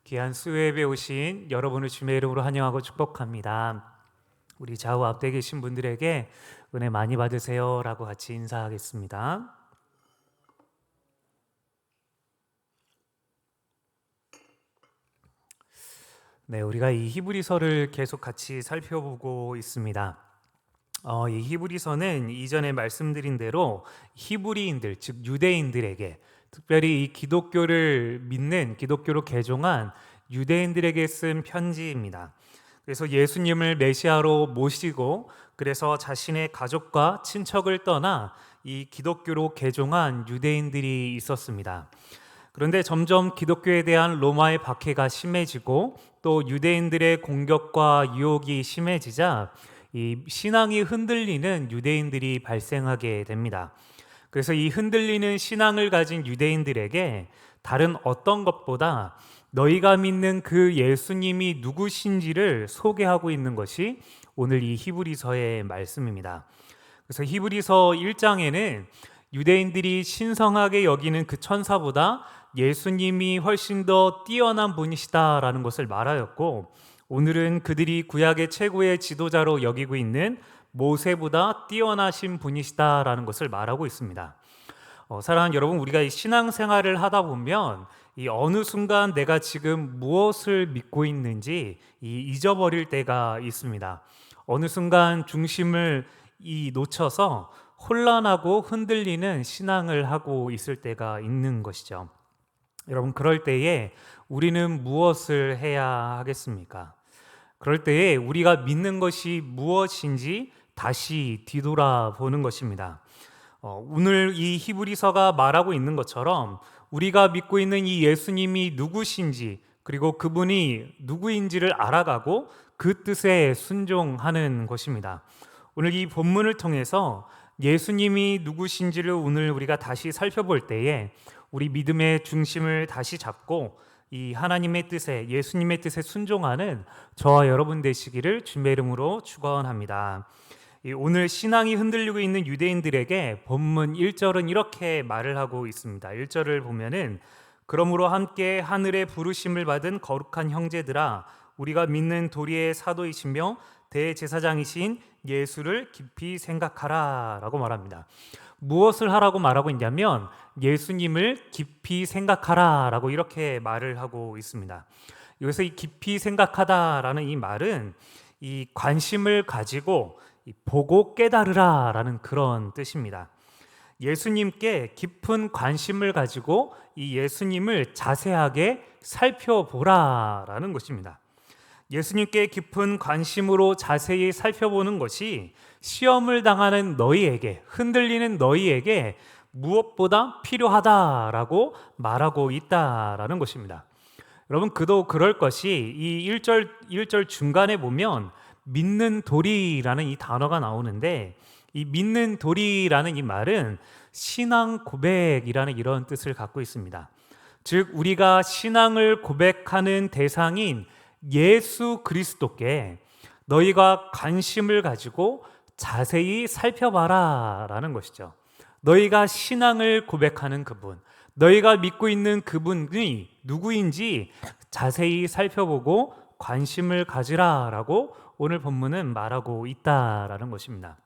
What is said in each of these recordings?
귀한 수요예배 오신 여러분을 주님의 이름으로 환영하고 축복합니다. 우리 좌우 앞에 계신 분들에게 은혜 많이 받으세요 라고 같이 인사하겠습니다. 네, 우리가 이 히브리서를 계속 같이 살펴보고 있습니다. 이 히브리서는 이전에 말씀드린 대로 히브리인들, 즉 유대인들에게, 특별히 이 기독교를 믿는, 기독교로 개종한 유대인들에게 쓴 편지입니다. 그래서 예수님을 메시아로 모시고, 그래서 자신의 가족과 친척을 떠나 이 기독교로 개종한 유대인들이 있었습니다. 그런데 점점 기독교에 대한 로마의 박해가 심해지고, 또 유대인들의 공격과 유혹이 심해지자 이 신앙이 흔들리는 유대인들이 발생하게 됩니다. 그래서 이 흔들리는 신앙을 가진 유대인들에게 다른 어떤 것보다 너희가 믿는 그 예수님이 누구신지를 소개하고 있는 것이 오늘 이 히브리서의 말씀입니다. 그래서 히브리서 1장에는 유대인들이 신성하게 여기는 그 천사보다 예수님이 훨씬 더 뛰어난 분이시다라는 것을 말하였고, 오늘은 그들이 구약의 최고의 지도자로 여기고 있는 모세보다 뛰어나신 분이시다라는 것을 말하고 있습니다. 사랑하는 여러분, 우리가 이 신앙생활을 하다 보면 이 어느 순간 내가 지금 무엇을 믿고 있는지 잊어버릴 때가 있습니다. 어느 순간 중심을 놓쳐서 혼란하고 흔들리는 신앙을 하고 있을 때가 있는 것이죠. 여러분, 그럴 때에 우리는 무엇을 해야 하겠습니까? 그럴 때에 우리가 믿는 것이 무엇인지 다시 뒤돌아보는 것입니다. 오늘 이 히브리서가 말하고 있는 것처럼 우리가 믿고 있는 이 예수님이 누구신지, 그리고 그분이 누구인지를 알아가고 그 뜻에 순종하는 것입니다. 오늘 이 본문을 통해서 예수님이 누구신지를 오늘 우리가 다시 살펴볼 때에 우리 믿음의 중심을 다시 잡고 이 하나님의 뜻에, 예수님의 뜻에 순종하는 저와 여러분 되시기를 주님의 이름으로 축원합니다. 오늘 신앙이 흔들리고 있는 유대인들에게 본문 1절은 이렇게 말을 하고 있습니다. 1절을 보면은 그러므로 함께 하늘의 부르심을 받은 거룩한 형제들아, 우리가 믿는 도리의 사도이시며 대제사장이신 예수를 깊이 생각하라 라고 말합니다. 무엇을 하라고 말하고 있냐면 예수님을 깊이 생각하라 라고 이렇게 말을 하고 있습니다. 여기서 이 깊이 생각하다라는 이 말은 이 관심을 가지고 보고 깨달으라 라는 그런 뜻입니다. 예수님께 깊은 관심을 가지고 이 예수님을 자세하게 살펴보라 라는 것입니다. 예수님께 깊은 관심으로 자세히 살펴보는 것이 시험을 당하는 너희에게, 흔들리는 너희에게 무엇보다 필요하다라고 말하고 있다라는 것입니다. 여러분, 그도 그럴 것이 이 1절 중간에 보면 믿는 도리라는 이 단어가 나오는데, 이 믿는 도리라는 이 말은 신앙 고백이라는 이런 뜻을 갖고 있습니다. 즉, 우리가 신앙을 고백하는 대상인 예수 그리스도께 너희가 관심을 가지고 자세히 살펴봐라 라는 것이죠. 너희가 신앙을 고백하는 그분, 너희가 믿고 있는 그분이 누구인지 자세히 살펴보고 관심을 가지라 라고 오늘 본문은 말하고 있다라는 것입니다.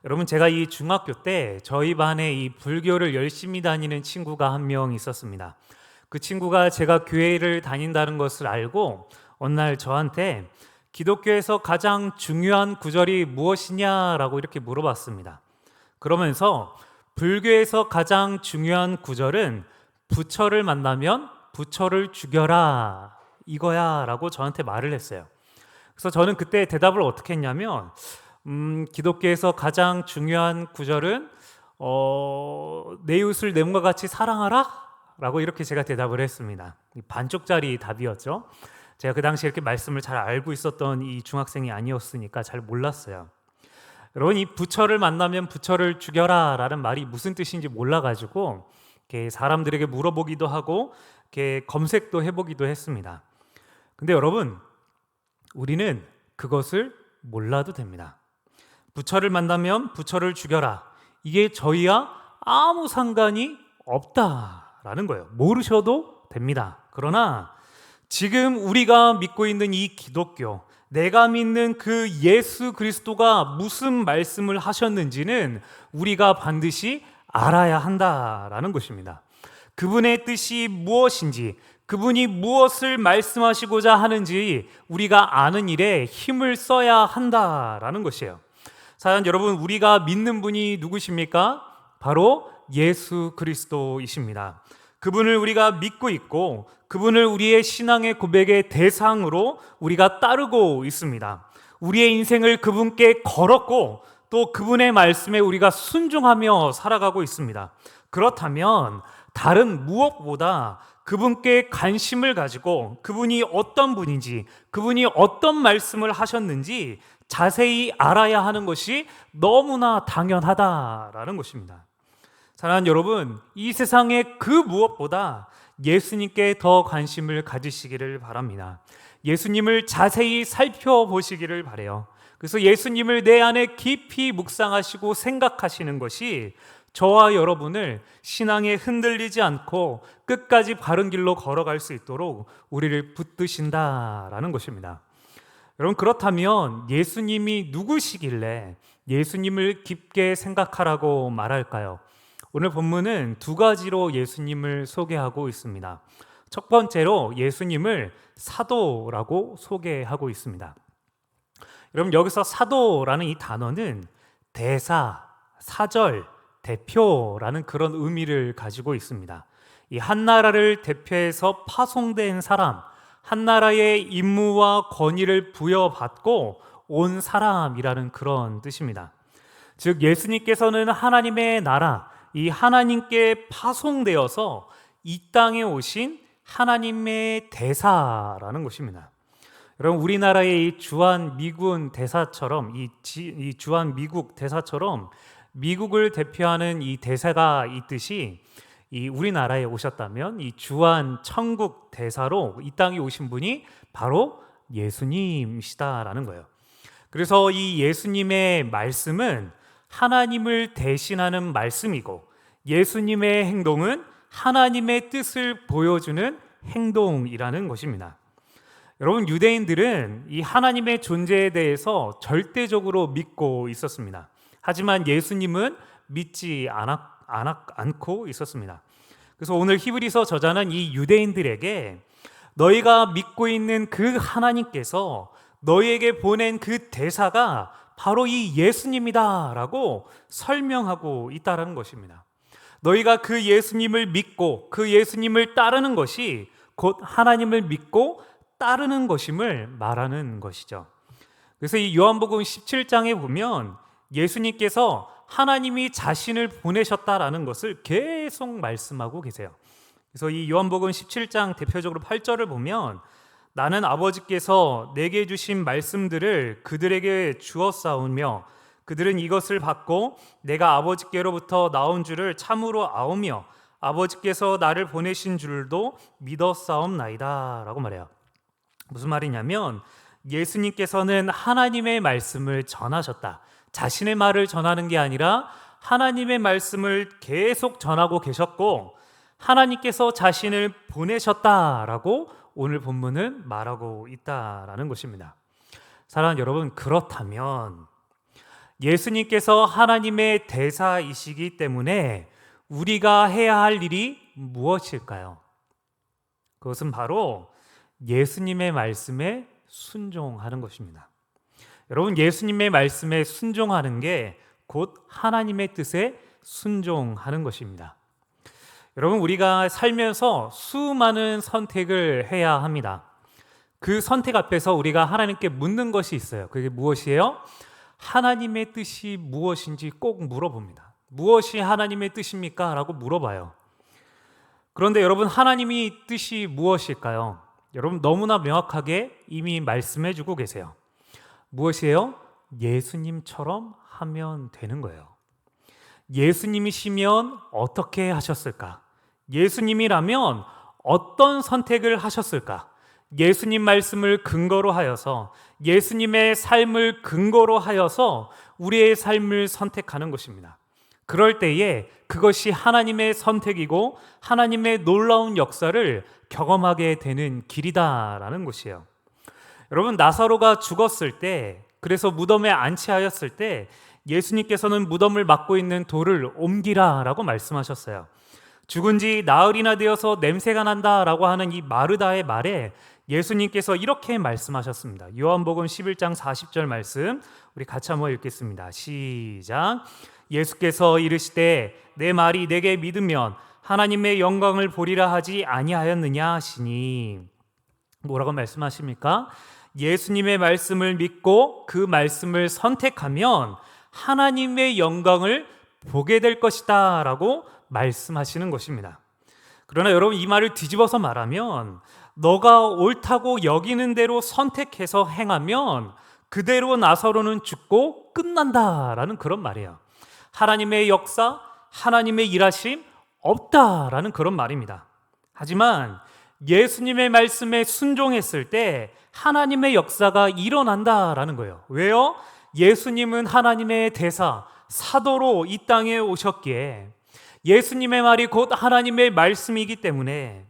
여러분, 제가 이 중학교 때 저희 반에 이 불교를 열심히 다니는 친구가 한 명 있었습니다. 그 친구가 제가 교회를 다닌다는 것을 알고 어느 날 저한테 기독교에서 가장 중요한 구절이 무엇이냐라고 이렇게 물어봤습니다. 그러면서 불교에서 가장 중요한 구절은 부처를 만나면 부처를 죽여라 이거야 라고 저한테 말을 했어요. 그래서 저는 그때 대답을 어떻게 했냐면 기독교에서 가장 중요한 구절은 내 이웃을 내 몸과 같이 사랑하라 라고 이렇게 제가 대답을 했습니다. 반쪽짜리 답이었죠. 제가 그 당시에 이렇게 말씀을 잘 알고 있었던 이 중학생이 아니었으니까 잘 몰랐어요. 여러분, 이 부처를 만나면 부처를 죽여라 라는 말이 무슨 뜻인지 몰라가지고 이렇게 사람들에게 물어보기도 하고 이렇게 검색도 해보기도 했습니다. 근데 여러분, 우리는 그것을 몰라도 됩니다. 부처를 만나면 부처를 죽여라, 이게 저희와 아무 상관이 없다라는 거예요. 모르셔도 됩니다. 그러나 지금 우리가 믿고 있는 이 기독교, 내가 믿는 그 예수 그리스도가 무슨 말씀을 하셨는지는 우리가 반드시 알아야 한다라는 것입니다. 그분의 뜻이 무엇인지, 그분이 무엇을 말씀하시고자 하는지 우리가 아는 일에 힘을 써야 한다라는 것이에요. 사연 여러분, 우리가 믿는 분이 누구십니까? 바로 예수 그리스도이십니다. 그분을 우리가 믿고 있고 그분을 우리의 신앙의 고백의 대상으로 우리가 따르고 있습니다. 우리의 인생을 그분께 걸었고 또 그분의 말씀에 우리가 순종하며 살아가고 있습니다. 그렇다면 다른 무엇보다 그분께 관심을 가지고 그분이 어떤 분인지, 그분이 어떤 말씀을 하셨는지 자세히 알아야 하는 것이 너무나 당연하다라는 것입니다. 사랑하는 여러분, 이 세상의 그 무엇보다 예수님께 더 관심을 가지시기를 바랍니다. 예수님을 자세히 살펴보시기를 바라요. 그래서 예수님을 내 안에 깊이 묵상하시고 생각하시는 것이 저와 여러분을 신앙에 흔들리지 않고 끝까지 바른 길로 걸어갈 수 있도록 우리를 붙드신다라는 것입니다. 여러분, 그렇다면 예수님이 누구시길래 예수님을 깊게 생각하라고 말할까요? 오늘 본문은 두 가지로 예수님을 소개하고 있습니다. 첫 번째로 예수님을 사도라고 소개하고 있습니다. 여러분, 여기서 사도라는 이 단어는 대사, 사절, 대표라는 그런 의미를 가지고 있습니다. 이 한 나라를 대표해서 파송된 사람, 한 나라의 임무와 권위를 부여받고 온 사람이라는 그런 뜻입니다. 즉 예수님께서는 하나님의 나라, 이 하나님께 파송되어서 이 땅에 오신 하나님의 대사라는 것입니다. 여러분, 우리나라의 이 주한 미군 대사처럼 이 주한 미국 대사처럼 미국을 대표하는 이 대사가 있듯이 이 우리나라에 오셨다면 이 주한 천국 대사로 이 땅에 오신 분이 바로 예수님이시다라는 거예요. 그래서 이 예수님의 말씀은 하나님을 대신하는 말씀이고 예수님의 행동은 하나님의 뜻을 보여주는 행동이라는 것입니다. 여러분, 유대인들은 이 하나님의 존재에 대해서 절대적으로 믿고 있었습니다. 하지만 예수님은 믿지 않고 있었습니다. 그래서 오늘 히브리서 저자는 이 유대인들에게 너희가 믿고 있는 그 하나님께서 너희에게 보낸 그 대사가 바로 이 예수님이다 라고 설명하고 있다는 것입니다. 너희가 그 예수님을 믿고 그 예수님을 따르는 것이 곧 하나님을 믿고 따르는 것임을 말하는 것이죠. 그래서 이 요한복음 17장에 보면 예수님께서 하나님이 자신을 보내셨다라는 것을 계속 말씀하고 계세요. 그래서 이 요한복음 17장 대표적으로 8절을 보면 나는 아버지께서 내게 주신 말씀들을 그들에게 주었사오며 그들은 이것을 받고 내가 아버지께로부터 나온 줄을 참으로 아오며 아버지께서 나를 보내신 줄도 믿었사옵나이다 라고 말해요. 무슨 말이냐면 예수님께서는 하나님의 말씀을 전하셨다. 자신의 말을 전하는 게 아니라 하나님의 말씀을 계속 전하고 계셨고 하나님께서 자신을 보내셨다라고 오늘 본문은 말하고 있다라는 것입니다. 사랑하는 여러분, 그렇다면 예수님께서 하나님의 대사이시기 때문에 우리가 해야 할 일이 무엇일까요? 그것은 바로 예수님의 말씀에 순종하는 것입니다. 여러분, 예수님의 말씀에 순종하는 게 곧 하나님의 뜻에 순종하는 것입니다. 여러분, 우리가 살면서 수많은 선택을 해야 합니다. 그 선택 앞에서 우리가 하나님께 묻는 것이 있어요. 그게 무엇이에요? 하나님의 뜻이 무엇인지 꼭 물어봅니다. 무엇이 하나님의 뜻입니까? 라고 물어봐요. 그런데 여러분, 하나님의 뜻이 무엇일까요? 여러분, 너무나 명확하게 이미 말씀해 주고 계세요. 무엇이에요? 예수님처럼 하면 되는 거예요. 예수님이시면 어떻게 하셨을까? 예수님이라면 어떤 선택을 하셨을까? 예수님 말씀을 근거로 하여서 예수님의 삶을 근거로 하여서 우리의 삶을 선택하는 것입니다. 그럴 때에 그것이 하나님의 선택이고 하나님의 놀라운 역사를 경험하게 되는 길이다라는 것이에요. 여러분, 나사로가 죽었을 때, 그래서 무덤에 안치하였을 때 예수님께서는 무덤을 막고 있는 돌을 옮기라라고 말씀하셨어요. 죽은 지 나흘이나 되어서 냄새가 난다라고 하는 이 마르다의 말에 예수님께서 이렇게 말씀하셨습니다. 요한복음 11장 40절 말씀 우리 같이 한번 읽겠습니다. 시작. 예수께서 이르시되 내 말이 내게 믿으면 하나님의 영광을 보리라 하지 아니하였느냐 하시니. 뭐라고 말씀하십니까? 예수님의 말씀을 믿고 그 말씀을 선택하면 하나님의 영광을 보게 될 것이다 라고 말씀하시는 것입니다. 그러나 여러분, 이 말을 뒤집어서 말하면 너가 옳다고 여기는 대로 선택해서 행하면 그대로 나사로는 죽고 끝난다라는 그런 말이에요. 하나님의 역사, 하나님의 일하심 없다라는 그런 말입니다. 하지만 예수님의 말씀에 순종했을 때 하나님의 역사가 일어난다라는 거예요. 왜요? 예수님은 하나님의 대사, 사도로 이 땅에 오셨기에 예수님의 말이 곧 하나님의 말씀이기 때문에,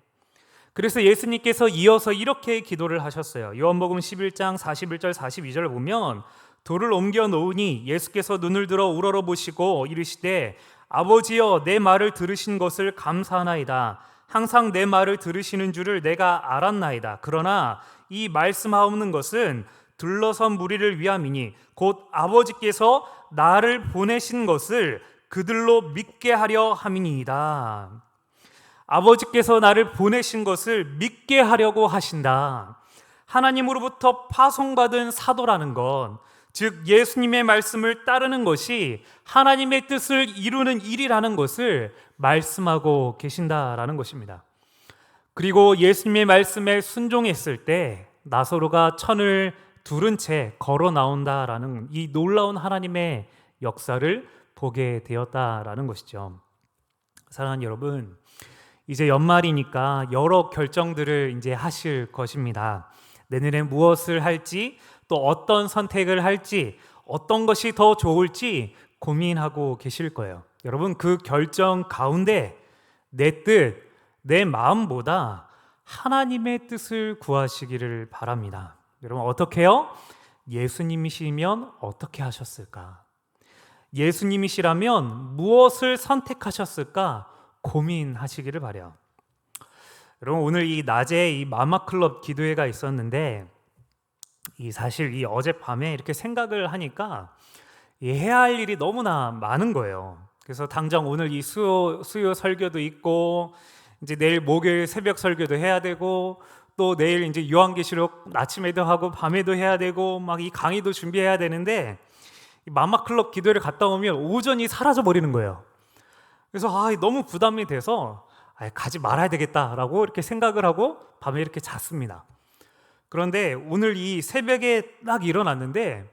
그래서 예수님께서 이어서 이렇게 기도를 하셨어요. 요한복음 11장 41절 42절을 보면 돌을 옮겨 놓으니 예수께서 눈을 들어 우러러 보시고 이르시되 아버지여 내 말을 들으신 것을 감사하나이다. 항상 내 말을 들으시는 줄을 내가 알았나이다. 그러나 이 말씀하옵는 것은 둘러선 무리를 위함이니 곧 아버지께서 나를 보내신 것을 그들로 믿게 하려 함이니이다. 아버지께서 나를 보내신 것을 믿게 하려고 하신다. 하나님으로부터 파송받은 사도라는 건, 즉 예수님의 말씀을 따르는 것이 하나님의 뜻을 이루는 일이라는 것을 말씀하고 계신다라는 것입니다. 그리고 예수님의 말씀에 순종했을 때 나사로가 천을 두른 채 걸어 나온다라는 이 놀라운 하나님의 역사를 보게 되었다라는 것이죠. 사랑하는 여러분, 이제 연말이니까 여러 결정들을 이제 하실 것입니다. 내년에 무엇을 할지, 또 어떤 선택을 할지, 어떤 것이 더 좋을지 고민하고 계실 거예요. 여러분, 그 결정 가운데 내 뜻, 내 마음보다 하나님의 뜻을 구하시기를 바랍니다. 여러분, 어떻게 해요? 예수님이시면 어떻게 하셨을까? 예수님이시라면 무엇을 선택하셨을까? 고민하시기를 바라요. 여러분, 오늘 이 낮에 이 마마클럽 기도회가 있었는데 사실 이 어젯밤에 이렇게 생각을 하니까 해야 할 일이 너무나 많은 거예요. 그래서 당장 오늘 이 수요 설교도 있고, 이제 내일 목요일 새벽 설교도 해야 되고, 또 내일 이제 요한계시록 아침에도 하고 밤에도 해야 되고, 막 이 강의도 준비해야 되는데 마마클럽 기도회를 갔다 오면 오전이 사라져 버리는 거예요. 그래서 너무 부담이 돼서 가지 말아야 되겠다라고 이렇게 생각을 하고 밤에 이렇게 잤습니다. 그런데 오늘 이 새벽에 딱 일어났는데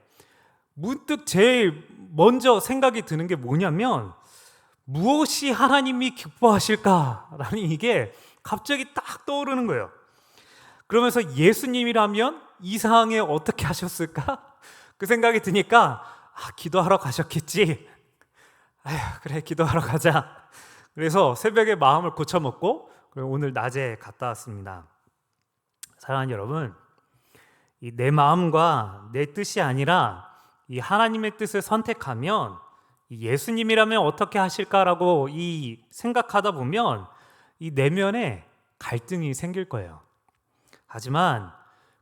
문득 제일 먼저 생각이 드는 게 뭐냐면, 무엇이 하나님이 기뻐하실까라는 이게 갑자기 딱 떠오르는 거예요. 그러면서 예수님이라면 이 상황에 어떻게 하셨을까? 그 생각이 드니까 기도하러 가셨겠지. 그래, 기도하러 가자. 그래서 새벽에 마음을 고쳐먹고 오늘 낮에 갔다 왔습니다. 사랑하는 여러분, 이 내 마음과 내 뜻이 아니라 이 하나님의 뜻을 선택하면 예수님이라면 어떻게 하실까라고 이 생각하다 보면 이 내면에 갈등이 생길 거예요. 하지만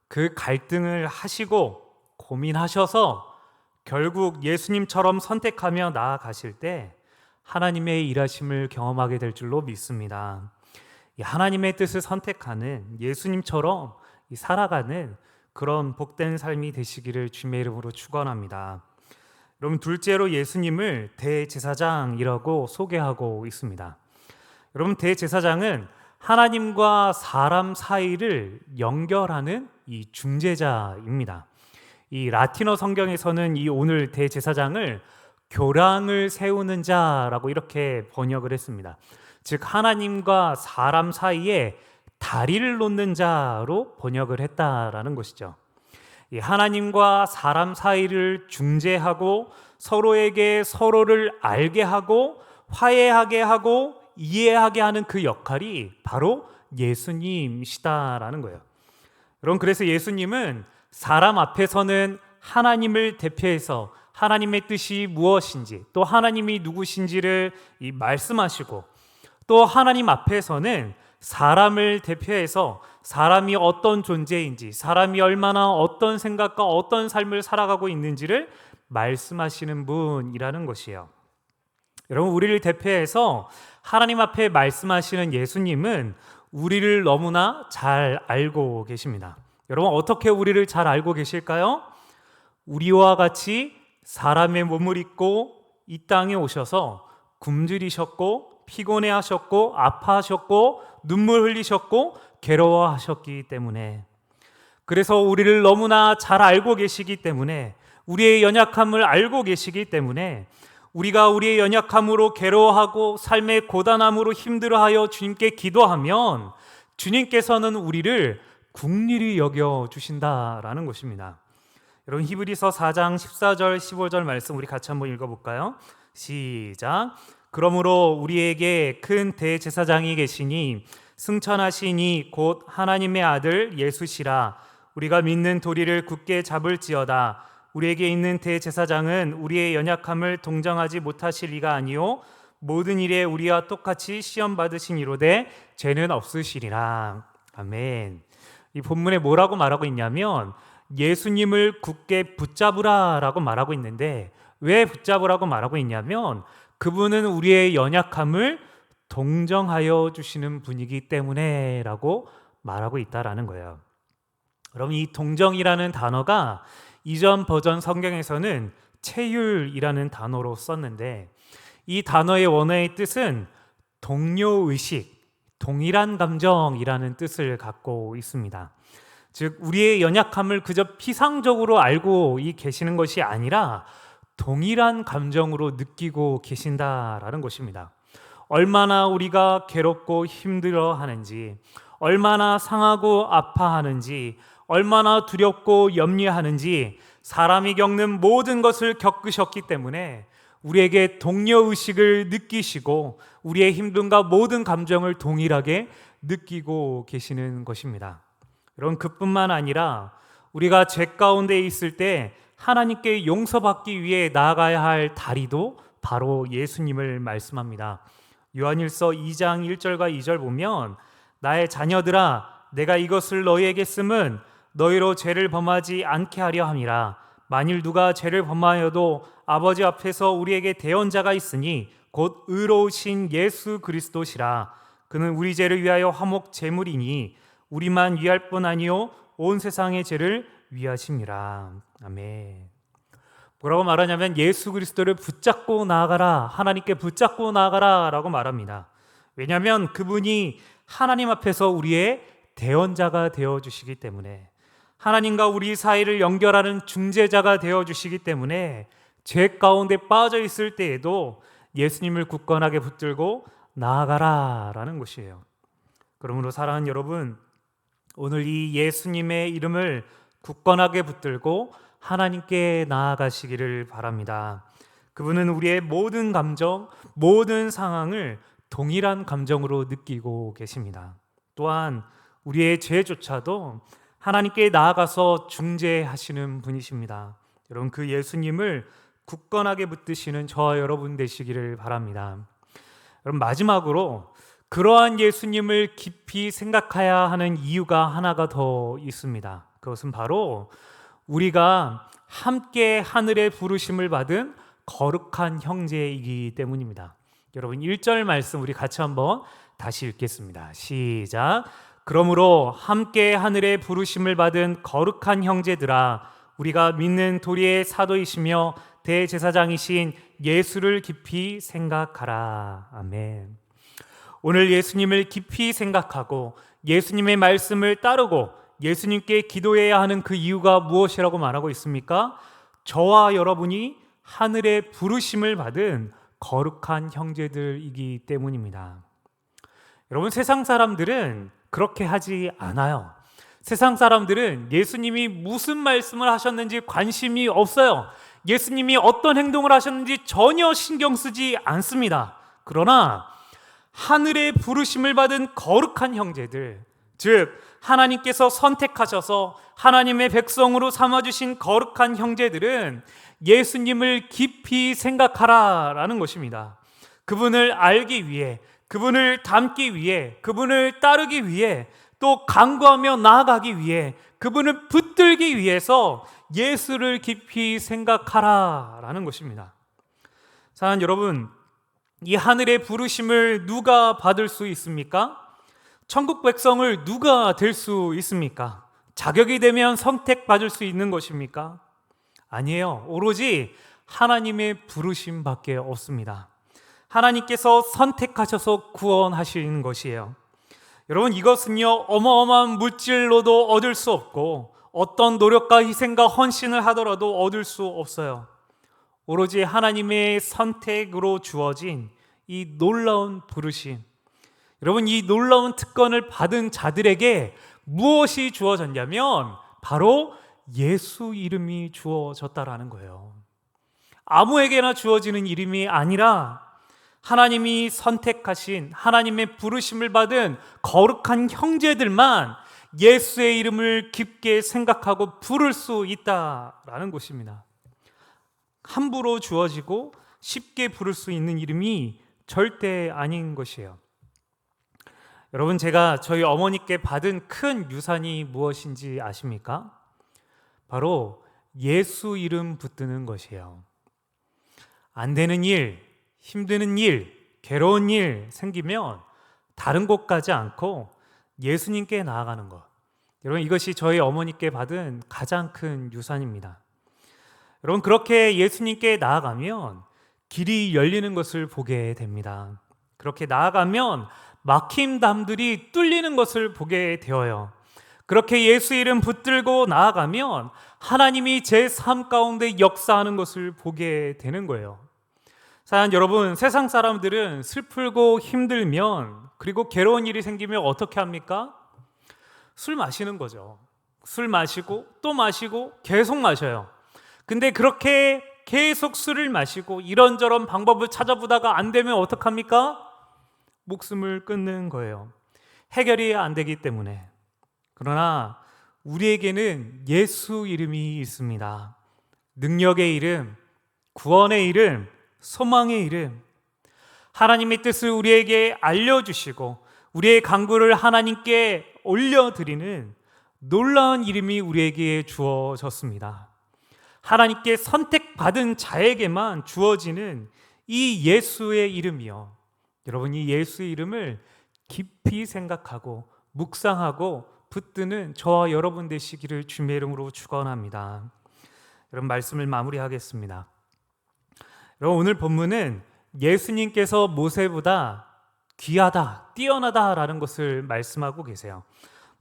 그 갈등을 하시고 고민하셔서 결국 예수님처럼 선택하며 나아가실 때 하나님의 일하심을 경험하게 될 줄로 믿습니다. 이 하나님의 뜻을 선택하는 예수님처럼 살아가는 그런 복된 삶이 되시기를 주님의 이름으로 축원합니다. 여러분, 둘째로 예수님을 대제사장이라고 소개하고 있습니다. 여러분, 대제사장은 하나님과 사람 사이를 연결하는 이 중재자입니다. 이 라틴어 성경에서는 이 오늘 대제사장을 교량을 세우는 자라고 이렇게 번역을 했습니다. 즉 하나님과 사람 사이에 다리를 놓는 자로 번역을 했다라는 것이죠. 이 하나님과 사람 사이를 중재하고 서로에게 서로를 알게 하고 화해하게 하고 이해하게 하는 그 역할이 바로 예수님이시다라는 거예요. 여러분, 그래서 예수님은 사람 앞에서는 하나님을 대표해서 하나님의 뜻이 무엇인지 또 하나님이 누구신지를 말씀하시고, 또 하나님 앞에서는 사람을 대표해서 사람이 어떤 존재인지, 사람이 얼마나 어떤 생각과 어떤 삶을 살아가고 있는지를 말씀하시는 분이라는 것이에요. 여러분, 우리를 대표해서 하나님 앞에 말씀하시는 예수님은 우리를 너무나 잘 알고 계십니다. 여러분, 어떻게 우리를 잘 알고 계실까요? 우리와 같이 사람의 몸을 입고 이 땅에 오셔서 굶주리셨고 피곤해하셨고 아파하셨고 눈물 흘리셨고 괴로워하셨기 때문에, 그래서 우리를 너무나 잘 알고 계시기 때문에, 우리의 연약함을 알고 계시기 때문에 우리가 우리의 연약함으로 괴로워하고 삶의 고단함으로 힘들어하여 주님께 기도하면 주님께서는 우리를 긍휼히 여겨 주신다라는 것입니다. 여러분, 히브리서 4장 14절 15절 말씀 우리 같이 한번 읽어볼까요? 시작. 그러므로 우리에게 큰 대제사장이 계시니 승천하시니 곧 하나님의 아들 예수시라. 우리가 믿는 도리를 굳게 잡을지어다. 우리에게 있는 대제사장은 우리의 연약함을 동정하지 못하실 리가 아니요 모든 일에 우리와 똑같이 시험 받으신 이로되 죄는 없으시리라. 아멘. 이 본문에 뭐라고 말하고 있냐면 예수님을 굳게 붙잡으라라고 말하고 있는데, 왜 붙잡으라고 말하고 있냐면 그분은 우리의 연약함을 동정하여 주시는 분이기 때문에 라고 말하고 있다라는 거예요. 여러분, 이 동정이라는 단어가 이전 버전 성경에서는 체휼이라는 단어로 썼는데, 이 단어의 원어의 뜻은 동료의식, 동일한 감정이라는 뜻을 갖고 있습니다. 즉, 우리의 연약함을 그저 피상적으로 알고 계시는 것이 아니라 동일한 감정으로 느끼고 계신다라는 것입니다. 얼마나 우리가 괴롭고 힘들어하는지, 얼마나 상하고 아파하는지, 얼마나 두렵고 염려하는지 사람이 겪는 모든 것을 겪으셨기 때문에 우리에게 동료의식을 느끼시고 우리의 힘듦과 모든 감정을 동일하게 느끼고 계시는 것입니다. 여러분, 그뿐만 아니라 우리가 죄 가운데 있을 때 하나님께 용서받기 위해 나아가야 할 다리도 바로 예수님을 말씀합니다. 요한일서 2장 1절과 2절 보면 나의 자녀들아 내가 이것을 너희에게 쓰면 너희로 죄를 범하지 않게 하려 함이라. 만일 누가 죄를 범하여도 아버지 앞에서 우리에게 대언자가 있으니 곧 의로우신 예수 그리스도시라. 그는 우리 죄를 위하여 화목 제물이니 우리만 위할 뿐 아니요 온 세상의 죄를 위하심이라. 아멘. 뭐라고 말하냐면 예수 그리스도를 붙잡고 나아가라, 하나님께 붙잡고 나아가라 라고 말합니다. 왜냐하면 그분이 하나님 앞에서 우리의 대언자가 되어주시기 때문에, 하나님과 우리 사이를 연결하는 중재자가 되어주시기 때문에 죄 가운데 빠져 있을 때에도 예수님을 굳건하게 붙들고 나아가라 라는 것이에요. 그러므로 사랑하는 여러분, 오늘 이 예수님의 이름을 굳건하게 붙들고 하나님께 나아가시기를 바랍니다. 그분은 우리의 모든 감정, 모든 상황을 동일한 감정으로 느끼고 계십니다. 또한 우리의 죄조차도 하나님께 나아가서 중재하시는 분이십니다. 여러분, 그 예수님을 굳건하게 붙드시는 저와 여러분 되시기를 바랍니다. 여러분, 마지막으로 그러한 예수님을 깊이 생각해야 하는 이유가 하나가 더 있습니다. 그것은 바로 우리가 함께 하늘의 부르심을 받은 거룩한 형제이기 때문입니다. 여러분, 1절 말씀 우리 같이 한번 다시 읽겠습니다. 시작. 그러므로 함께 하늘의 부르심을 받은 거룩한 형제들아, 우리가 믿는 도리의 사도이시며 대제사장이신 예수를 깊이 생각하라. 아멘. 오늘 예수님을 깊이 생각하고 예수님의 말씀을 따르고 예수님께 기도해야 하는 그 이유가 무엇이라고 말하고 있습니까? 저와 여러분이 하늘의 부르심을 받은 거룩한 형제들이기 때문입니다. 여러분, 세상 사람들은 그렇게 하지 않아요. 세상 사람들은 예수님이 무슨 말씀을 하셨는지 관심이 없어요. 예수님이 어떤 행동을 하셨는지 전혀 신경 쓰지 않습니다. 그러나 하늘의 부르심을 받은 거룩한 형제들, 즉 하나님께서 선택하셔서 하나님의 백성으로 삼아주신 거룩한 형제들은 예수님을 깊이 생각하라라는 것입니다. 그분을 알기 위해, 그분을 닮기 위해, 그분을 따르기 위해, 또 간구하며 나아가기 위해, 그분을 붙들기 위해서 예수를 깊이 생각하라라는 것입니다. 사랑하는 여러분, 이 하늘의 부르심을 누가 받을 수 있습니까? 천국 백성을 누가 될 수 있습니까? 자격이 되면 선택받을 수 있는 것입니까? 아니에요. 오로지 하나님의 부르심밖에 없습니다. 하나님께서 선택하셔서 구원하시는 것이에요. 여러분, 이것은요 어마어마한 물질로도 얻을 수 없고 어떤 노력과 희생과 헌신을 하더라도 얻을 수 없어요. 오로지 하나님의 선택으로 주어진 이 놀라운 부르심, 여러분, 이 놀라운 특권을 받은 자들에게 무엇이 주어졌냐면 바로 예수 이름이 주어졌다라는 거예요. 아무에게나 주어지는 이름이 아니라 하나님이 선택하신, 하나님의 부르심을 받은 거룩한 형제들만 예수의 이름을 깊게 생각하고 부를 수 있다라는 것입니다. 함부로 주어지고 쉽게 부를 수 있는 이름이 절대 아닌 것이에요. 여러분, 제가 저희 어머니께 받은 큰 유산이 무엇인지 아십니까? 바로 예수 이름 붙드는 것이에요. 안 되는 일, 힘드는 일, 괴로운 일 생기면 다른 곳 가지 않고 예수님께 나아가는 것. 여러분, 이것이 저희 어머니께 받은 가장 큰 유산입니다. 여러분, 그렇게 예수님께 나아가면 길이 열리는 것을 보게 됩니다. 그렇게 나아가면 막힌 담들이 뚫리는 것을 보게 되어요. 그렇게 예수 이름 붙들고 나아가면 하나님이 제 삶 가운데 역사하는 것을 보게 되는 거예요. 사랑하는 여러분, 세상 사람들은 슬프고 힘들면, 그리고 괴로운 일이 생기면 어떻게 합니까? 술 마시는 거죠. 술 마시고 또 마시고 계속 마셔요. 근데 그렇게 계속 술을 마시고 이런저런 방법을 찾아보다가 안 되면 어떡합니까? 목숨을 끊는 거예요. 해결이 안 되기 때문에. 그러나 우리에게는 예수 이름이 있습니다. 능력의 이름, 구원의 이름, 소망의 이름. 하나님의 뜻을 우리에게 알려주시고 우리의 간구를 하나님께 올려드리는 놀라운 이름이 우리에게 주어졌습니다. 하나님께 선택받은 자에게만 주어지는 이 예수의 이름이요, 여러분, 이 예수의 이름을 깊이 생각하고 묵상하고 붙드는 저와 여러분 되시기를 주님의 이름으로 축원합니다. 여러분, 말씀을 마무리하겠습니다. 여러분, 오늘 본문은 예수님께서 모세보다 귀하다, 뛰어나다라는 것을 말씀하고 계세요.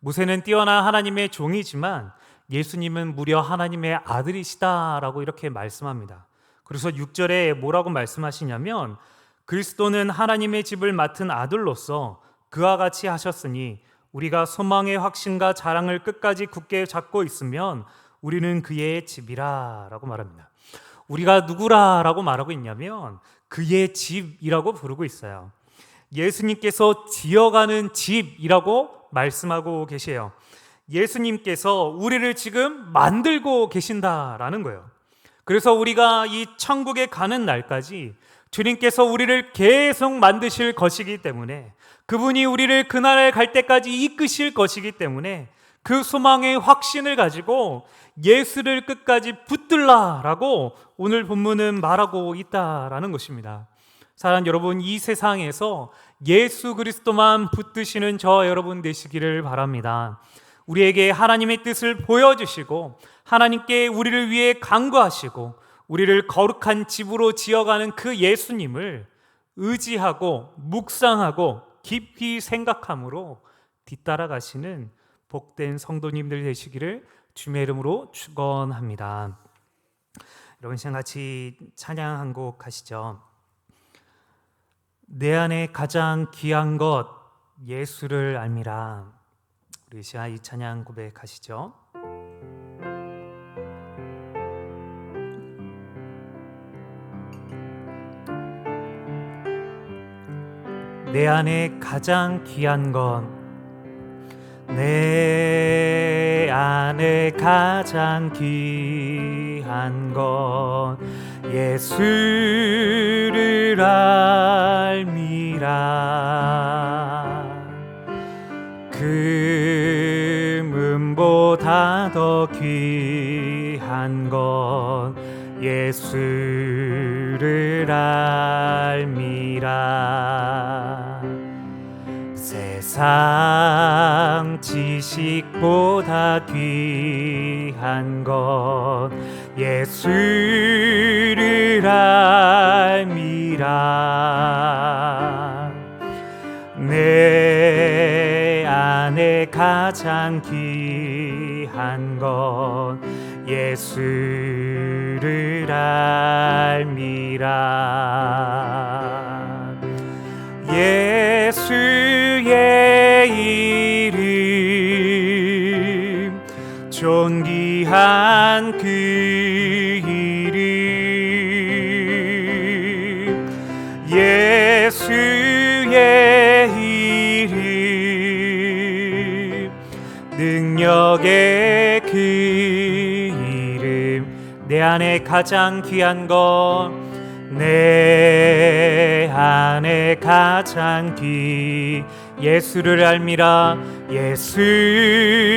모세는 뛰어난 하나님의 종이지만 예수님은 무려 하나님의 아들이시다라고 이렇게 말씀합니다. 그래서 6절에 뭐라고 말씀하시냐면, 그리스도는 하나님의 집을 맡은 아들로서 그와 같이 하셨으니 우리가 소망의 확신과 자랑을 끝까지 굳게 잡고 있으면 우리는 그의 집이라 라고 말합니다. 우리가 누구라라고 말하고 있냐면 그의 집이라고 부르고 있어요. 예수님께서 지어가는 집이라고 말씀하고 계세요. 예수님께서 우리를 지금 만들고 계신다라는 거예요. 그래서 우리가 이 천국에 가는 날까지 주님께서 우리를 계속 만드실 것이기 때문에, 그분이 우리를 그날에 갈 때까지 이끄실 것이기 때문에 그 소망의 확신을 가지고 예수를 끝까지 붙들라라고 오늘 본문은 말하고 있다라는 것입니다. 사랑하는 여러분, 이 세상에서 예수 그리스도만 붙드시는 저와 여러분 되시기를 바랍니다. 우리에게 하나님의 뜻을 보여주시고 하나님께 우리를 위해 간구하시고 우리를 거룩한 집으로 지어가는 그 예수님을 의지하고 묵상하고 깊이 생각함으로 뒤따라가시는 복된 성도님들 되시기를 주님의 이름으로 축원합니다. 여러분, 시간 같이 찬양 한 곡 하시죠. 내 안에 가장 귀한 것 예수를 알미라. 우리 우리 시아 이 찬양 고백하시죠. 내 안에 가장 귀한 건, 내 안에 가장 귀한 건 예수를 알미라. 금은보다 더 귀한 건 예수를 알미라. 세상 지식보다 귀한 건 예수를 알미라. 내 안에 가장 귀한 건 예수를 알미라. 예수의 이름, 존귀한 그 이름, 예수의 이름, 능력의 그 이름. 내 안에 가장 귀한 건, 내 안에 가장 예수를 알미라. 예수를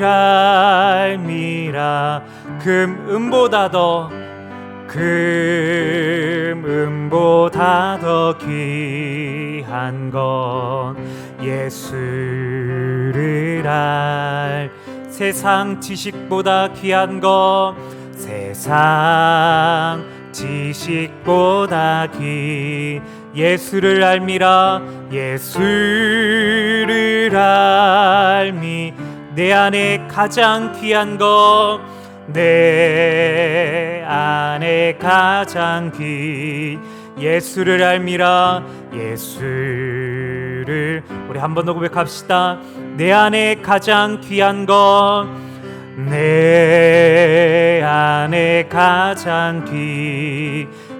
알미라. 금은보다 더 귀한 건 예수를 세상 지식보다 귀한 건, 세상 지식보다 예수를 알미라. 예수를 알미. 내 안에 가장 귀한 것, 내 안에 가장 예수를 알미라. 예수를, 우리 한 번 더 고백합시다. 내 안에 가장 귀한 것, 내 안에 가장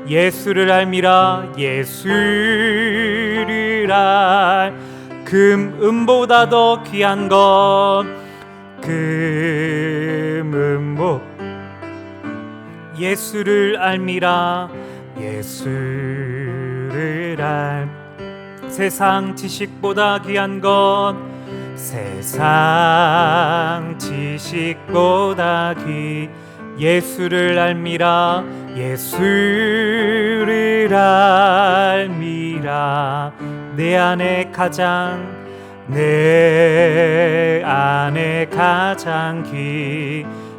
예수를 알미라. 예수를 금은보다 더 귀한 것, 예수를 알미라. 예수를 세상 지식보다 귀한 것, 세상 지식보다 예수를 알미라. 예수를 알미라. 내 안에 가장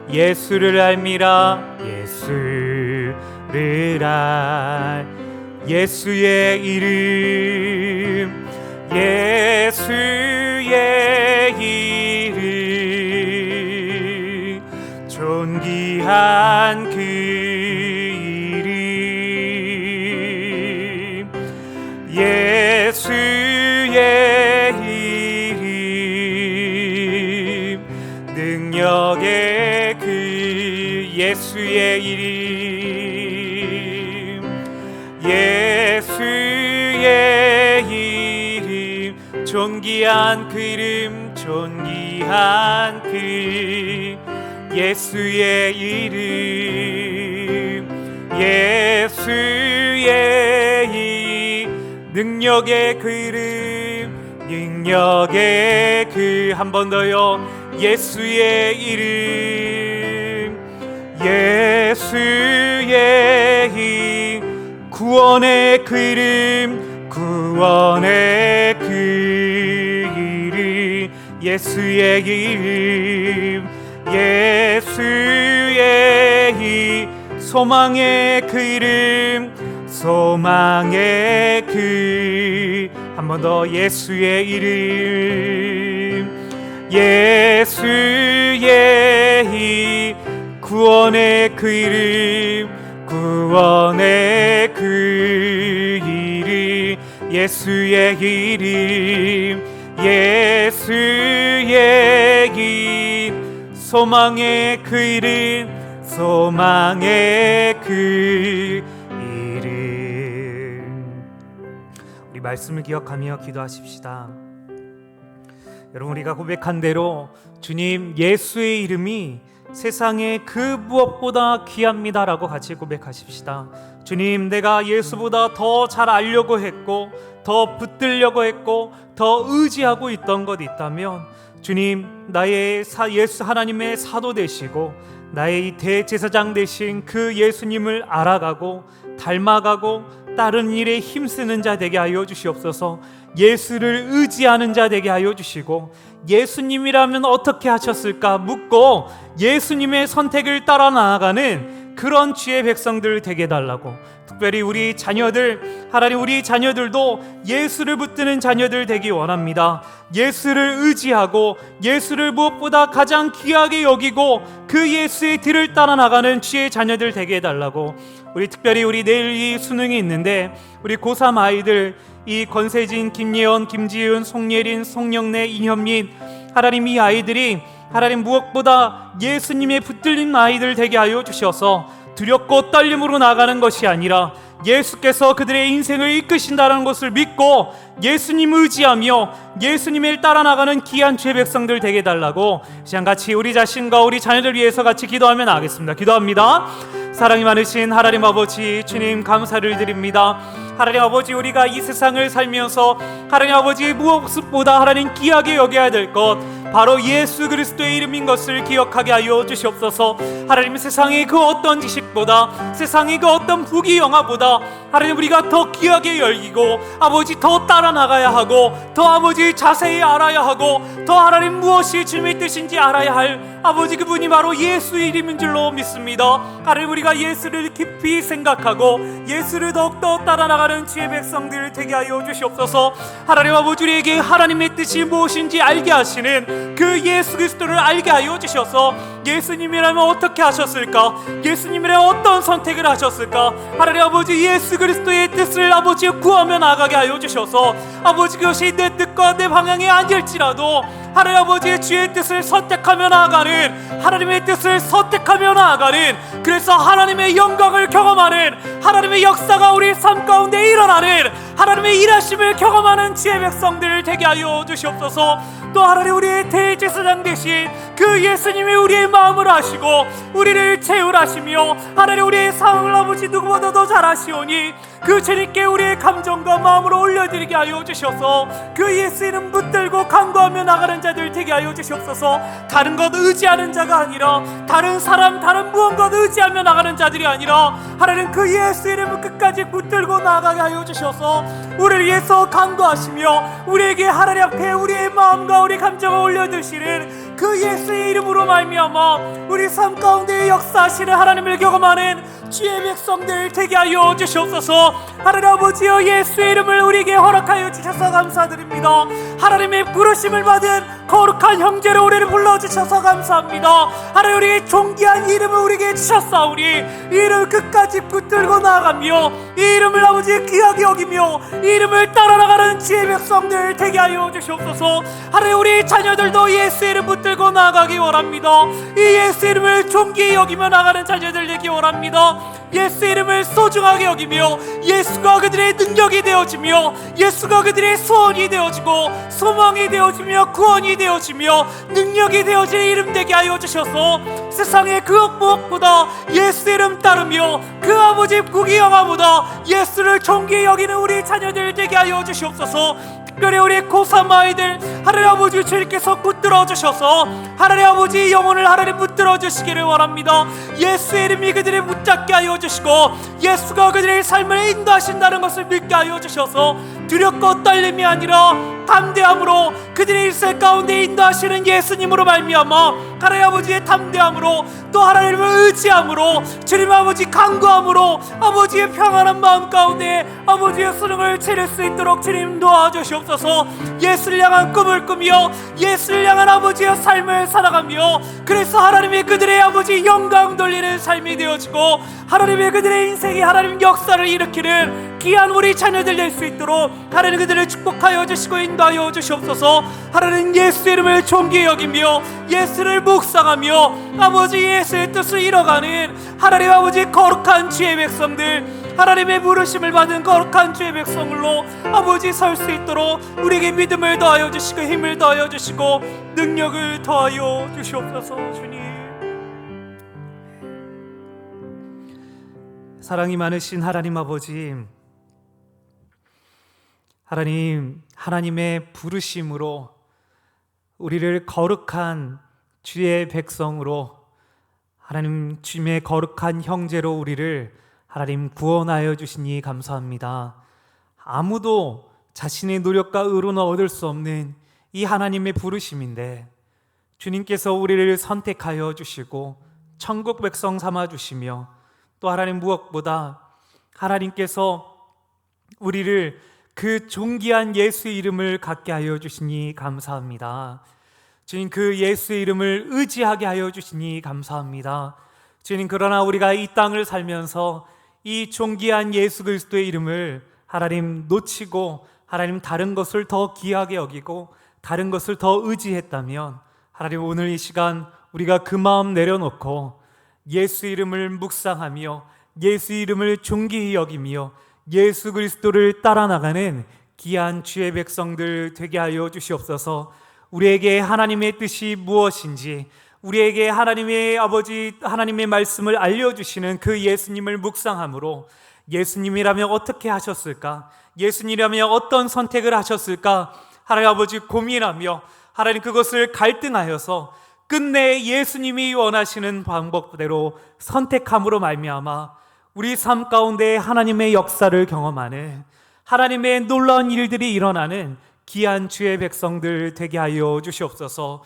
예수를 알미라. 예수를 예수의 이름, 예수의 이름, 존귀한 그 이름, 예수의 이름, 능력의 그 예수의 이름, 예수의 이름, 존귀한 그 이름, 존귀한 그 예수의 이름, 예수의 이름, 능력의 그 이름, 능력의 그, 한 번 더요. 예수의 이름, 예수의 이름, 구원의 그 이름, 구원의 그 이름, 예수의 이름, 예수의 이름, 소망의 그 이름, 소망의 그, 한 번 더. 예수의 이름, 예수의 이름, 구원의 그 이름, 구원의 그 이름, 예수의 이름, 예수의 소망의 그 이름, 소망의 그 이름. 우리 말씀을 기억하며 기도하십시다. 여러분, 우리가 고백한 대로 주님 예수의 이름이 세상에 그 무엇보다 귀합니다라고 같이 고백하십시다. 주님, 내가 예수보다 더 잘 알려고 했고, 더 붙들려고 했고, 더 의지하고 있던 것 있다면 주님, 나의 예수 하나님의 사도 되시고 나의 대제사장 되신 그 예수님을 알아가고 닮아가고 다른 일에 힘쓰는 자 되게 하여 주시옵소서. 예수를 의지하는 자 되게 하여 주시고, 예수님이라면 어떻게 하셨을까 묻고 예수님의 선택을 따라 나아가는 그런 주의 백성들 되게 해달라고, 특별히 우리 자녀들, 하나님 우리 자녀들도 예수를 붙드는 자녀들 되기 원합니다. 예수를 의지하고 예수를 무엇보다 가장 귀하게 여기고 그 예수의 뒤를 따라 나가는 주의 자녀들 되게 해달라고, 우리 특별히 우리 내일 이 수능이 있는데 우리 고3 아이들, 이 권세진, 김예원, 김지윤, 송예린, 송영래, 이현민, 하나님 이 아이들이 하나님 무엇보다 예수님의 붙들린 아이들 되게 하여 주셔서 두렵고 떨림으로 나가는 것이 아니라 예수께서 그들의 인생을 이끄신다는 것을 믿고 예수님 의지하며 예수님을 따라 나가는 귀한 주의 백성들 되게 해달라고, 시간 같이 우리 자신과 우리 자녀들 위해서 같이 기도하며 나가겠습니다. 기도합니다. 사랑이 많으신 하나님 아버지, 주님 감사를 드립니다. 하나님 아버지, 우리가 이 세상을 살면서 하나님 아버지 무엇보다 하나님 귀하게 여겨야 될 것, 바로 예수 그리스도의 이름인 것을 기억하게 하여 주시옵소서. 하나님, 세상의 그 어떤 지식보다, 세상의 그 어떤 부귀 영화보다 하나님 우리가 더 귀하게 열기고 아버지 더 따라 나가야 하고, 더 아버지 자세히 알아야 하고, 더 하나님 무엇이 주님의 뜻인지 알아야 할 아버지 그분이 바로 예수 이름인 줄로 믿습니다. 하나님, 우리가 예수를 깊이 생각하고 예수를 더욱더 따라 나가는 주의 백성들 되게 하여 주시옵소서. 하나님 아버지, 우리에게 하나님의 뜻이 무엇인지 알게 하시는 그 예수 그리스도를 알게 하여 주셔서 예수님이라면 어떻게 하셨을까, 예수님이라면 어떤 선택을 하셨을까, 하나님 아버지 예수 그리스도의 뜻을 아버지 구하며 나가게 하여 주셔서 아버지 그것이 내 뜻과 내 방향이 아닐지라도 하나님 아버지의 주의 뜻을 선택하며 나아가는, 하나님의 뜻을 선택하며 나아가는, 그래서 하나님의 영광을 경험하는, 하나님의 역사가 우리 삶 가운데 일어나는, 하나님의 일하심을 경험하는 주의 백성들 되게 하여 주시옵소서. 또 하나님, 우리의 대제사장 되신 그 예수님이 우리의 마음을 아시고 우리를 채울하시며 하나님 우리의 상황을 아버지 누구보다 더 잘 아시오니 그 주님께 우리의 감정과 마음을 올려드리게 하여 주셔서 그 예수 이름 붙들고 간구하며 나가는 자들 되게 하여 주시옵소서. 다른 것 의지하는 자가 아니라, 다른 사람, 다른 무언가 의지하며 나가는 자들이 아니라 하나님 그 예수 이름을 끝까지 붙들고 나가게 하여 주셔서 우리를 위해서 간구하시며 우리에게 하나님 앞에 우리의 마음과 우리 감정을 올려드시는 그 예수의 이름으로 말미암아 우리 삶 가운데 역사하시는 하나님을 경험하는 주의 백성들 되게 하여 주시옵소서. 하나님 아버지여, 예수의 이름을 우리에게 허락하여 주셔서 감사드립니다. 하나님의 부르심을 받은 거룩한 형제로 우리를 불러주셔서 감사합니다. 하나님, 우리의 존귀한 이름을 우리에게 주셨사오니 이 이름 끝까지 붙들고 나아가며 이 이름을 아버지 귀하게 여기며 이 이름을 따라 나가는 주의 백성들 되게 하여 주시옵소서. 하나님, 우리 자녀들도 예수 이름 붙들고 나아가기 원합니다. 이 예수 이름을 존귀히 여기며 나가는 자녀들 되기 원합니다. 예수 이름을 소중하게 여기며 예수가 그들의 능력이 되어지며 예수가 그들의 소원이 되어지고 소망이 되어지며 구원이 되어지며 능력이 되어지는 이름 되게 하여 주셔서 세상의 그 무엇보다 예수 이름 따르며 그 아버지 부귀 영화보다 예수를 존귀히 여기는 우리 자녀들 되게 하여 주시옵소서. 특별히 우리 고3 아이들 하나님 아버지 주님께서 붙들어 주셔서 하나님 아버지 영혼을 하나님 붙들어 주시기를 원합니다. 예수의 이름이 그들을 붙잡게 하여 주시고 예수가 그들의 삶을 인도하신다는 것을 믿게 하여 주셔서 두렵고 떨림이 아니라 담대함으로 그들의 일생 가운데 인도하시는 예수님으로 말미암아 하나님 아버지의 담대함으로 또 하나님을 의지함으로 주님 아버지 간구함으로 아버지의 평안한 마음 가운데 아버지의 수능을 치를 수 있도록 주님 도와주시옵소서. 예수를 향한 꿈을 꾸며 예수를 향한 아버지의 삶을 살아가며 그래서 하나님의 그들의 아버지 영광 돌리는 삶이 되어지고 하나님의 그들의 인생이 하나님 역사를 일으키는 귀한 우리 자녀들 될 수 있도록 하나님 그들을 축복하여 주시고 인도하여 주시옵소서. 하나님 예수 이름을 존귀히 여기며 예수를 묵상하며 아버지 예수의 뜻을 이뤄가는 하나님 아버지 거룩한 주의 백성들, 하나님의 부르심을 받은 거룩한 주의 백성으로 아버지 설 수 있도록 우리에게 믿음을 더하여 주시고 힘을 더하여 주시고 능력을 더하여 주시옵소서. 주님, 사랑이 많으신 하나님 아버지, 하나님의 부르심으로 우리를 거룩한 주의 백성으로, 하나님 주님의 거룩한 형제로 우리를 하나님 구원하여 주시니 감사합니다. 아무도 자신의 노력과 의로는 얻을 수 없는 이 하나님의 부르심인데 주님께서 우리를 선택하여 주시고 천국 백성 삼아 주시며, 또 하나님 무엇보다 하나님께서 우리를 그 존귀한 예수의 이름을 갖게 하여 주시니 감사합니다. 주님, 그 예수의 이름을 의지하게 하여 주시니 감사합니다. 주님, 그러나 우리가 이 땅을 살면서 이 존귀한 예수 그리스도의 이름을 하나님 놓치고 하나님 다른 것을 더 귀하게 여기고 다른 것을 더 의지했다면, 하나님 오늘 이 시간 우리가 그 마음 내려놓고 예수 이름을 묵상하며 예수 이름을 존귀히 여기며 예수 그리스도를 따라 나가는 귀한 주의 백성들 되게 하여 주시옵소서. 우리에게 하나님의 뜻이 무엇인지, 우리에게 하나님의 아버지 하나님의 말씀을 알려주시는 그 예수님을 묵상함으로 예수님이라면 어떻게 하셨을까, 예수님이라면 어떤 선택을 하셨을까 하나님 아버지 고민하며 하나님 그것을 갈등하여서 끝내 예수님이 원하시는 방법대로 선택함으로 말미암아 우리 삶 가운데 하나님의 역사를 경험하는, 하나님의 놀라운 일들이 일어나는 귀한 주의 백성들 되게 하여 주시옵소서.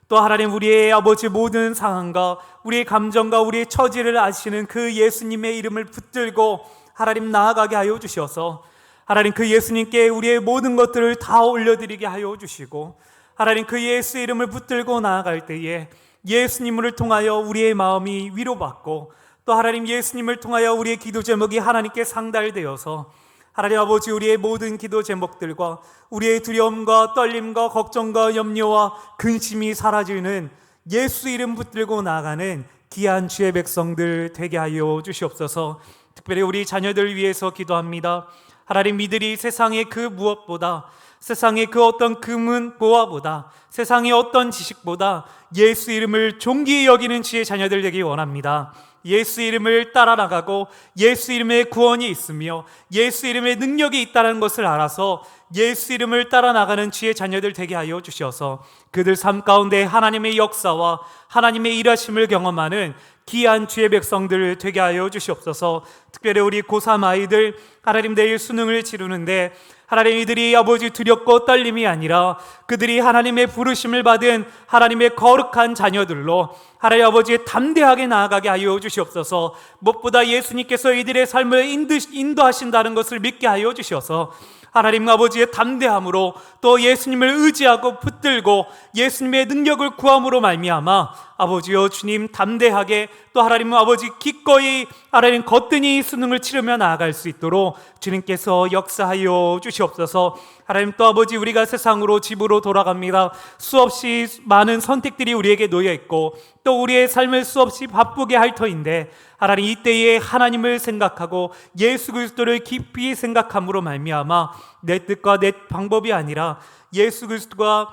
또 하나님, 우리의 아버지 모든 상황과 우리의 감정과 우리의 처지를 아시는 그 예수님의 이름을 붙들고 하나님 나아가게 하여 주셔서 하나님 그 예수님께 우리의 모든 것들을 다 올려드리게 하여 주시고, 하나님 그 예수 이름을 붙들고 나아갈 때에 예수님을 통하여 우리의 마음이 위로받고, 또 하나님 예수님을 통하여 우리의 기도 제목이 하나님께 상달되어서 하나님 아버지 우리의 모든 기도 제목들과 우리의 두려움과 떨림과 걱정과 염려와 근심이 사라지는 예수 이름 붙들고 나아가는 귀한 주의 백성들 되게 하여 주시옵소서. 특별히 우리 자녀들 위해서 기도합니다. 하나님, 이들이 세상의 그 무엇보다, 세상의 그 어떤 금은 보화보다, 세상의 어떤 지식보다 예수 이름을 존귀히 여기는 주의 자녀들 되기 원합니다. 예수 이름을 따라 나가고 예수 이름에 구원이 있으며 예수 이름에 능력이 있다는 것을 알아서 예수 이름을 따라 나가는 주의 자녀들 되게 하여 주셔서 그들 삶 가운데 하나님의 역사와 하나님의 일하심을 경험하는 귀한 주의 백성들 되게 하여 주시옵소서. 특별히 우리 고3 아이들, 하나님 내일 수능을 치르는데 하나님 이들이 아버지 두렵고 떨림이 아니라 그들이 하나님의 부르심을 받은 하나님의 거룩한 자녀들로 하나님 아버지 담대하게 나아가게 하여 주시옵소서. 무엇보다 예수님께서 이들의 삶을 인도하신다는 것을 믿게 하여 주셔서 하나님 아버지의 담대함으로 또 예수님을 의지하고 붙들고 예수님의 능력을 구함으로 말미암아 아버지여 주님 담대하게 또 하나님 아버지 기꺼이 하나님 거뜬히 수능을 치르며 나아갈 수 있도록 주님께서 역사하여 주시옵소서. 하나님 또 아버지 우리가 세상으로 집으로 돌아갑니다. 수없이 많은 선택들이 우리에게 놓여 있고 또 우리의 삶을 수없이 바쁘게 할 터인데 하나님 이때에 하나님을 생각하고 예수 그리스도를 깊이 생각함으로 말미암아 내 뜻과 내 방법이 아니라 예수 그리스도가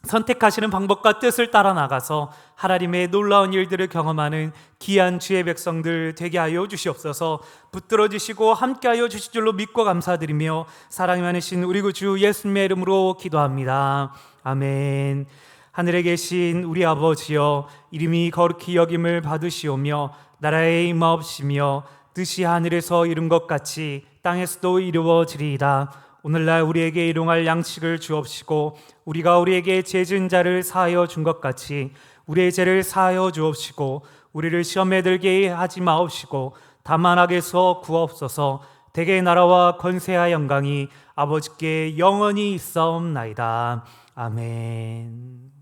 선택하시는 방법과 뜻을 따라 나가서 하나님의 놀라운 일들을 경험하는 귀한 주의 백성들 되게 하여 주시옵소서. 붙들어 주시고 함께하여 주실 줄로 믿고 감사드리며 사랑이 많으신 우리 주 예수님의 이름으로 기도합니다. 아멘. 하늘에 계신 우리 아버지여, 이름이 거룩히 여김을 받으시오며 나라의 임하옵시며 뜻이 하늘에서 이룬 것 같이 땅에서도 이루어지리이다. 오늘날 우리에게 일용할 양식을 주옵시고 우리가 우리에게 죄 지은 자를 사하여 준 것 같이 우리의 죄를 사하여 주옵시고 우리를 시험에 들게 하지 마옵시고 다만 악에서 구하옵소서. 대개의 나라와 권세와 영광이 아버지께 영원히 있사옵나이다. 아멘.